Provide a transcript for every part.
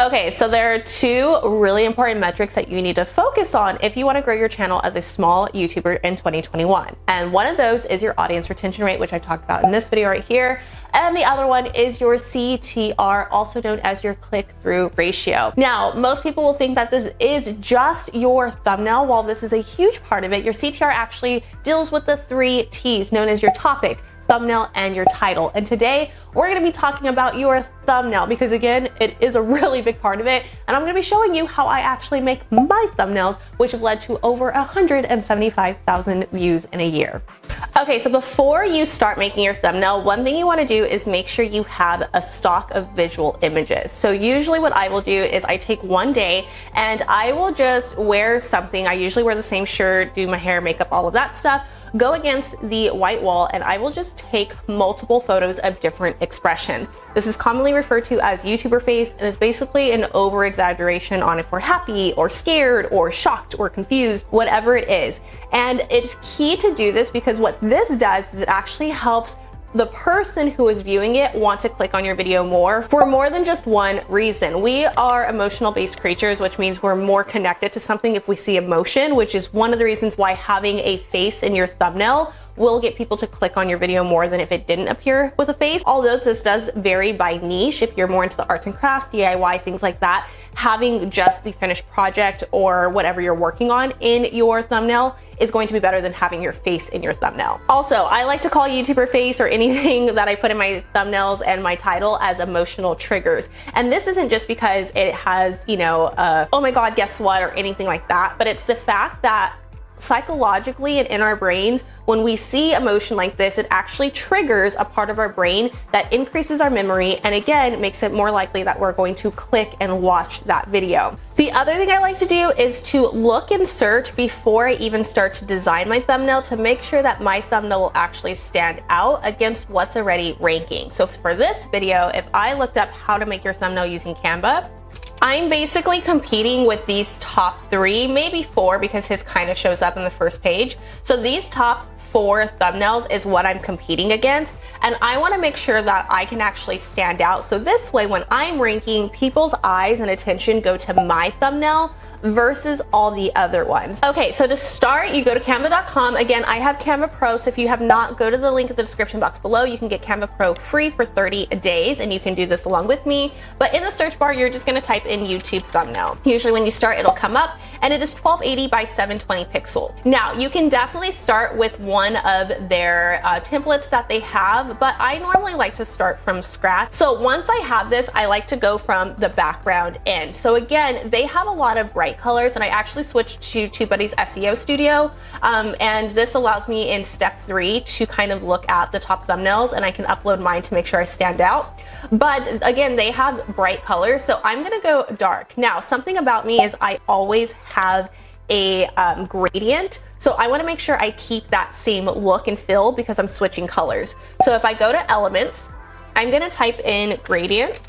Okay, so there are two really important metrics that you need to focus on if you want to grow your channel as a small YouTuber in 2021. And one of those is your audience retention rate, which I talked about in this video right here. And the other one is your CTR, also known as your click-through ratio. Now, most people will think that this is just your thumbnail. While this is a huge part of it, your CTR actually deals with the 3 T's known as your topic, thumbnail, and your title. And today we're going to be talking about your thumbnail because, again, it is a really big part of it. And I'm going to be showing you how I actually make my thumbnails, which have led to over 175,000 views in a year. Okay, so before you start making your thumbnail, one thing you want to do is make sure you have a stock of visual images. So usually what I will do is I take one day and I will just wear something. I usually wear the same shirt, do my hair, makeup, all of that stuff, go against the white wall, and I will just take multiple photos of different expressions. This is commonly referred to as YouTuber face, and is basically an over exaggeration on if we're happy or scared or shocked or confused, whatever it is. And it's key to do this because what this does is it actually helps the person who is viewing it want to click on your video more for more than just one reason. We are emotional based creatures, which means we're more connected to something if we see emotion, which is one of the reasons why having a face in your thumbnail will get people to click on your video more than if it didn't appear with a face. Although this does vary by niche, if you're more into the arts and crafts, DIY, things like that, having just the finished project or whatever you're working on in your thumbnail is going to be better than having your face in your thumbnail. Also, I like to call YouTuber face or anything that I put in my thumbnails and my title as emotional triggers. And this isn't just because it has, oh my God, guess what, or anything like that, but it's the fact that psychologically and in our brains, when we see emotion like this, it actually triggers a part of our brain that increases our memory and again makes it more likely that we're going to click and watch that video. The other thing I like to do is to look and search before I even start to design my thumbnail to make sure that my thumbnail will actually stand out against what's already ranking. So for this video, if I looked up how to make your thumbnail using Canva, I'm basically competing with these top 3, maybe 4, because his kind of shows up in the first page. So these top 4 thumbnails is what I'm competing against, and I want to make sure that I can actually stand out. So this way, when I'm ranking, people's eyes and attention go to my thumbnail versus all the other ones. Okay, so to start, you go to canva.com. Again, I have Canva Pro, so if you have not, go to the link in the description box below. You can get Canva Pro free for 30 days, and you can do this along with me. But in the search bar, you're just gonna type in YouTube thumbnail. Usually when you start, it'll come up, and it is 1280 by 720 pixel. Now, you can definitely start with one of their templates that they have, but I normally like to start from scratch. So once I have this, I like to go from the background in. So again, they have a lot of bright colors, and I actually switched to TubeBuddy's SEO Studio, and this allows me in step 3 to kind of look at the top thumbnails, and I can upload mine to make sure I stand out. But again, they have bright colors, so I'm gonna go dark. Now, something about me is I always have a gradient, so I want to make sure I keep that same look and feel because I'm switching colors. So if I go to elements, I'm going to type in gradient,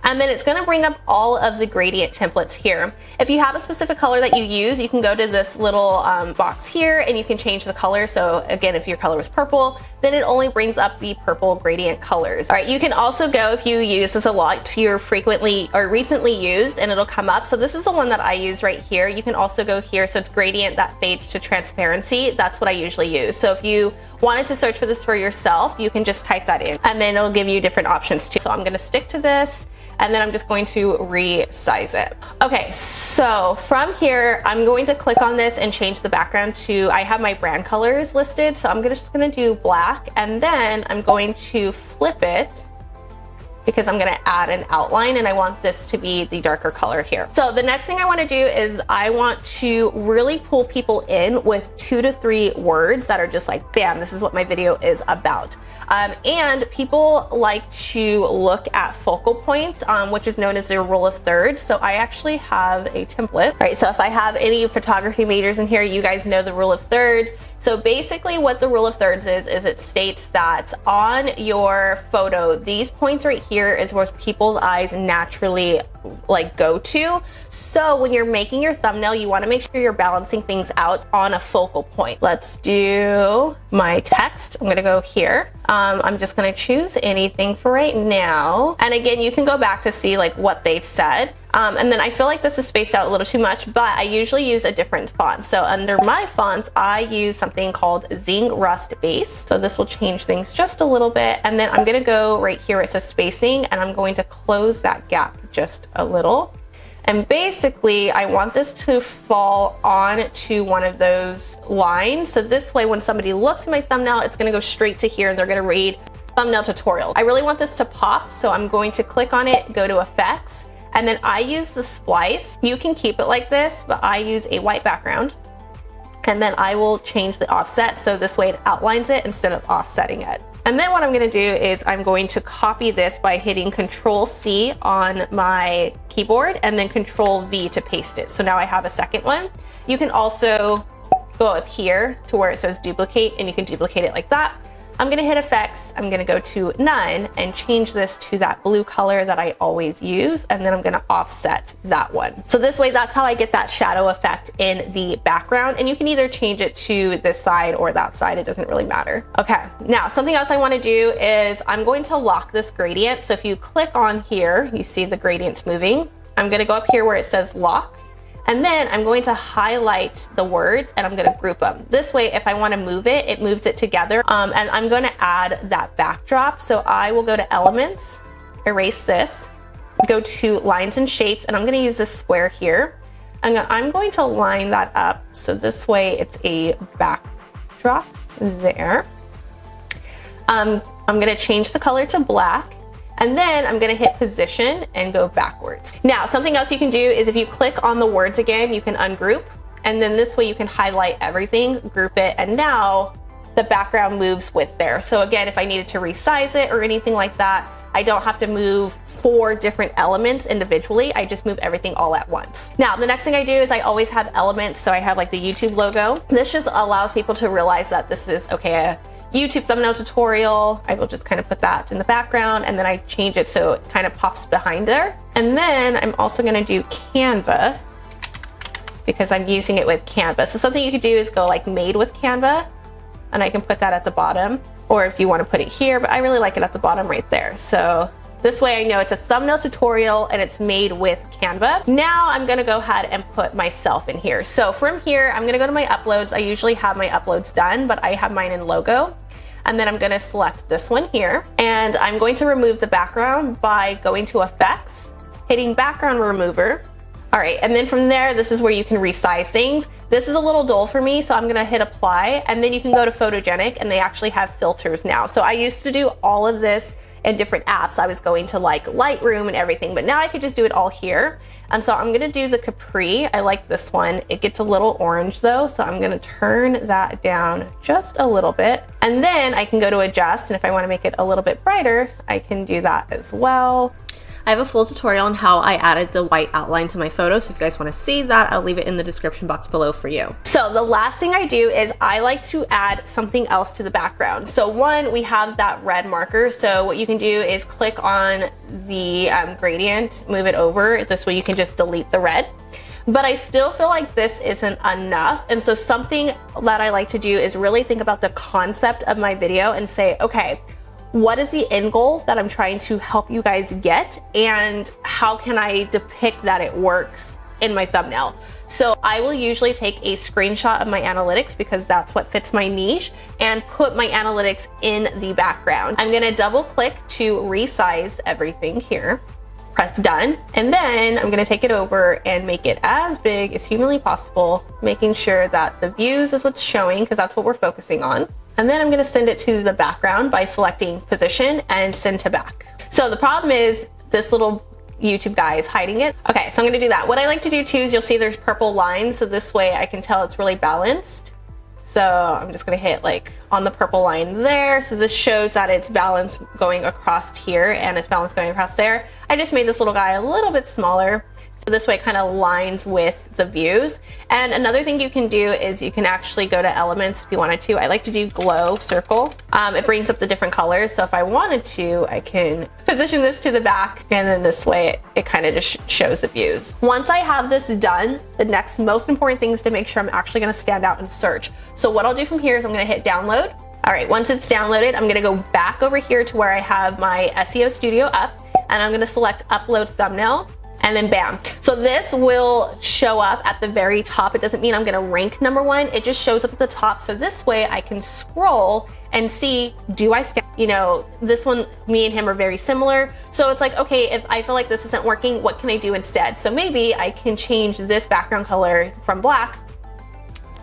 and then it's going to bring up all of the gradient templates here. If you have a specific color that you use, you can go to this little box here and you can change the color. So again, if your color is purple, then it only brings up the purple gradient colors. All right, you can also go, if you use this a lot, to your frequently or recently used, and it'll come up. So this is the one that I use right here. You can also go here, so it's gradient that fades to transparency. That's what I usually use. So if you wanted to search for this for yourself, you can just type that in, and then it'll give you different options too. So I'm gonna stick to this, and then I'm just going to resize it. Okay, so from here, I'm going to click on this and change the background to, I have my brand colors listed, so I'm just gonna do black, and then I'm going to flip it because I'm gonna add an outline, and I want this to be the darker color here. So the next thing I wanna do is I want to really pull people in with 2 to 3 words that are just like, bam, this is what my video is about. And people like to look at focal points, which is known as their rule of thirds. So I actually have a template, right? So if I have any photography majors in here, you guys know the rule of thirds. So basically what the rule of thirds is it states that on your photo, these points right here is where people's eyes naturally go to. So when you're making your thumbnail, you want to make sure you're balancing things out on a focal point. Let's do my text. I'm going to go here. I'm just going to choose anything for right now. And again, you can go back to see what they've said. And then I feel like this is spaced out a little too much, but I usually use a different font. So under my fonts, I use something called Zing Rust Base. So this will change things just a little bit. And then I'm gonna go right here where it says spacing, and I'm going to close that gap just a little. And basically, I want this to fall onto one of those lines. So this way, when somebody looks at my thumbnail, it's gonna go straight to here and they're gonna read thumbnail tutorial. I really want this to pop, so I'm going to click on it, go to effects, and then I use the splice. You can keep it like this, but I use a white background. And then I will change the offset, so this way it outlines it instead of offsetting it. And then what I'm gonna do is I'm going to copy this by hitting Control-C on my keyboard and then Control-V to paste it. So now I have a second one. You can also go up here to where it says duplicate, and you can duplicate it like that. I'm gonna hit effects, I'm gonna go to none and change this to that blue color that I always use, and then I'm gonna offset that one. So this way, that's how I get that shadow effect in the background, and you can either change it to this side or that side, it doesn't really matter. Okay, now something else I wanna do is I'm going to lock this gradient. So if you click on here, you see the gradients moving. I'm gonna go up here where it says lock, and then I'm going to highlight the words and I'm gonna group them. This way, if I wanna move it, it moves it together. And I'm gonna add that backdrop. So I will go to elements, erase this, go to lines and shapes, and I'm gonna use this square here. I'm going to line that up. So this way it's a backdrop there. I'm gonna change the color to black. And then I'm gonna hit position and go backwards. Now, something else you can do is if you click on the words again, you can ungroup. And then this way you can highlight everything, group it, and now the background moves with there. So again, if I needed to resize it or anything like that, I don't have to move 4 different elements individually. I just move everything all at once. Now, the next thing I do is I always have elements. So I have like the YouTube logo. This just allows people to realize that this is, okay, a YouTube thumbnail tutorial. I will just kind of put that in the background, and then I change it so it kind of pops behind there. And then I'm also gonna do Canva because I'm using it with Canva. So something you could do is go like made with Canva, and I can put that at the bottom, or if you want to put it here, but I really like it at the bottom right there. So this way I know it's a thumbnail tutorial and it's made with Canva. Now I'm gonna go ahead and put myself in here. So from here, I'm gonna go to my uploads. I usually have my uploads done, but I have mine in logo. And then I'm gonna select this one here. And I'm going to remove the background by going to effects, hitting background remover. All right, and then from there, this is where you can resize things. This is a little dull for me, so I'm gonna hit apply, and then you can go to photogenic, and they actually have filters now. So I used to do all of this in different apps. I was going to like Lightroom and everything, but now I could just do it all here. And so I'm gonna do the Capri. I like this one. It gets a little orange though, so I'm gonna turn that down just a little bit. And then I can go to adjust, and if I wanna make it a little bit brighter, I can do that as well. I have a full tutorial on how I added the white outline to my photo, so if you guys want to see that, I'll leave it in the description box below for you. So the last thing I do is I like to add something else to the background. So one, we have that red marker, so what you can do is click on the gradient, move it over, this way you can just delete the red. But I still feel like this isn't enough, and so something that I like to do is really think about the concept of my video and say, okay, what is the end goal that I'm trying to help you guys get, and how can I depict that it works in my thumbnail? So I will usually take a screenshot of my analytics because that's what fits my niche, and put my analytics in the background. I'm gonna double click to resize everything here, press done, and then I'm gonna take it over and make it as big as humanly possible, making sure that the views is what's showing because that's what we're focusing on. And then I'm gonna send it to the background by selecting position and send to back. So the problem is this little YouTube guy is hiding it. Okay, so I'm gonna do that. What I like to do too is you'll see there's purple lines, so this way I can tell it's really balanced. So I'm just gonna hit like on the purple line there. So this shows that it's balanced going across here and it's balanced going across there. I just made this little guy a little bit smaller. So this way it kind of lines with the views. And another thing you can do is you can actually go to elements if you wanted to. I like to do glow circle. It brings up the different colors. So if I wanted to, I can position this to the back, and then this way it kind of just shows the views. Once I have this done, the next most important thing is to make sure I'm actually gonna stand out in search. So what I'll do from here is I'm gonna hit download. All right, once it's downloaded, I'm gonna go back over here to where I have my SEO studio up, and I'm gonna select upload thumbnail. and then bam. So this will show up at the very top. It doesn't mean I'm gonna rank #1. It just shows up at the top. So this way I can scroll and see, do I stand? You know, this one, me and him are very similar. So it's like, okay, if I feel like this isn't working, what can I do instead? So maybe I can change this background color from black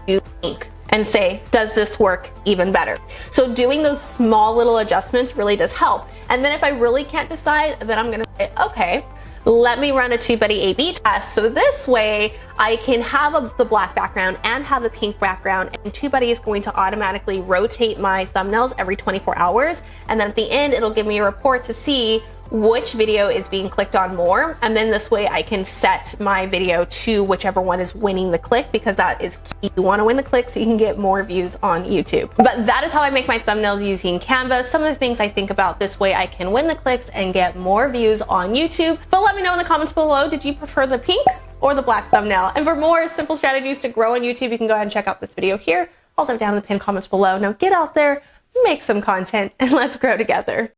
to pink and say, does this work even better? So doing those small little adjustments really does help. And then if I really can't decide, then I'm gonna say, okay, let me run a TubeBuddy A/B test. So this way I can have the black background and have the pink background, and TubeBuddy is going to automatically rotate my thumbnails every 24 hours. And then at the end, it'll give me a report to see which video is being clicked on more. And then this way I can set my video to whichever one is winning the click, because that is key. You want to win the click so you can get more views on YouTube. But that is how I make my thumbnails using Canva. Some of the things I think about, this way I can win the clicks and get more views on YouTube. But let me know in the comments below, did you prefer the pink or the black thumbnail? And for more simple strategies to grow on YouTube, you can go ahead and check out this video here. Also down in the pinned comments below. Now get out there, make some content, and let's grow together.